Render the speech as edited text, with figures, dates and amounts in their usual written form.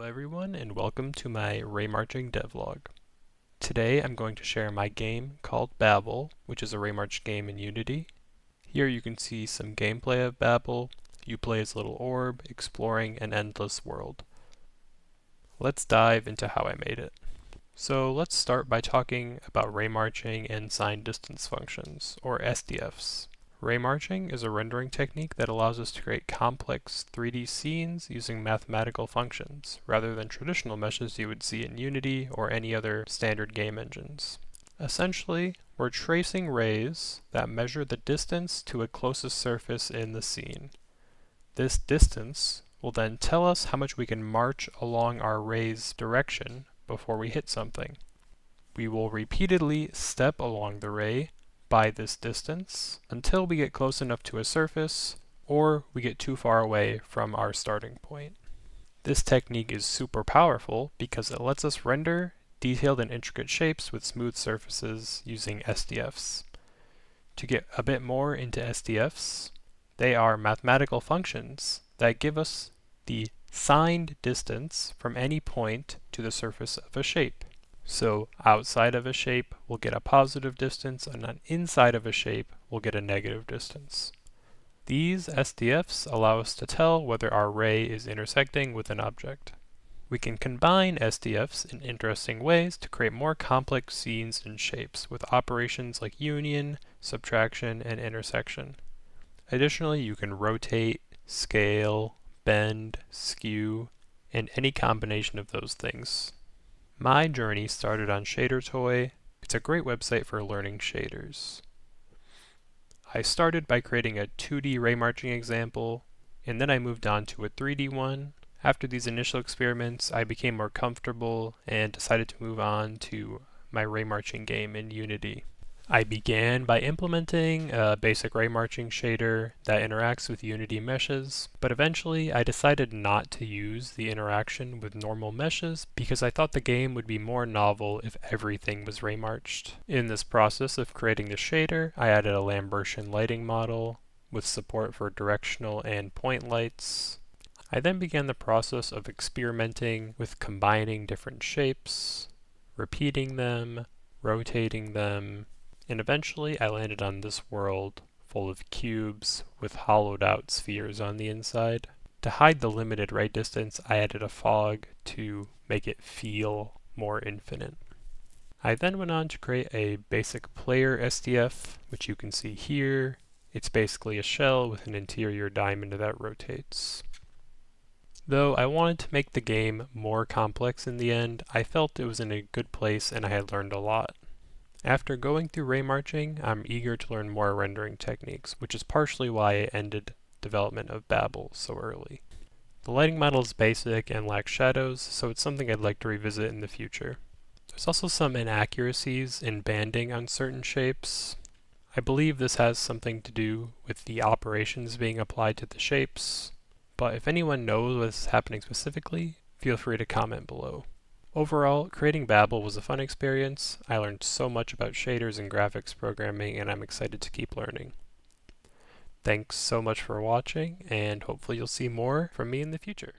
everyone, and welcome to my Raymarching devlog. Today I'm going to share my game called Babel, which is a Raymarch game in Unity. Here you can see some gameplay of Babel. You play as a little orb, exploring an endless world. Let's dive into how I made it. So let's start by talking about Raymarching and signed distance functions, or SDFs. Raymarching is a rendering technique that allows us to create complex 3D scenes using mathematical functions, rather than traditional meshes you would see in Unity or any other standard game engines. Essentially, we're tracing rays that measure the distance to a closest surface in the scene. This distance will then tell us how much we can march along our ray's direction before we hit something. We will repeatedly step along the ray by this distance until we get close enough to a surface or we get too far away from our starting point. This technique is super powerful because it lets us render detailed and intricate shapes with smooth surfaces using SDFs. To get a bit more into SDFs, they are mathematical functions that give us the signed distance from any point to the surface of a shape. So outside of a shape, we'll get a positive distance, and on inside of a shape, we'll get a negative distance. These SDFs allow us to tell whether our ray is intersecting with an object. We can combine SDFs in interesting ways to create more complex scenes and shapes with operations like union, subtraction, and intersection. Additionally, you can rotate, scale, bend, skew, and any combination of those things. My journey started on shadertoy. It's a great website for learning shaders. I started by creating a 2D Raymarching example, and then I moved on to a 3D one. After these initial experiments, I became more comfortable and decided to move on to my Raymarching game in Unity. I began by implementing a basic Raymarching shader that interacts with Unity meshes, but eventually I decided not to use the interaction with normal meshes because I thought the game would be more novel if everything was Raymarched. In this process of creating the shader, I added a Lambertian lighting model with support for directional and point lights. I then began the process of experimenting with combining different shapes, repeating them, rotating them, and eventually I landed on this world full of cubes with hollowed out spheres on the inside. To hide the limited ray distance, I added a fog to make it feel more infinite. I then went on to create a basic player SDF, which you can see here. It's basically a shell with an interior diamond that rotates. Though I wanted to make the game more complex in the end, I felt it was in a good place and I had learned a lot. After going through Raymarching, I'm eager to learn more rendering techniques, which is partially why I ended development of Babel so early. The lighting model is basic and lacks shadows, so it's something I'd like to revisit in the future. There's also some inaccuracies in banding on certain shapes. I believe this has something to do with the operations being applied to the shapes, but if anyone knows what's happening specifically, feel free to comment below. Overall, creating Babel was a fun experience. I learned so much about shaders and graphics programming, and I'm excited to keep learning. Thanks so much for watching, and hopefully you'll see more from me in the future.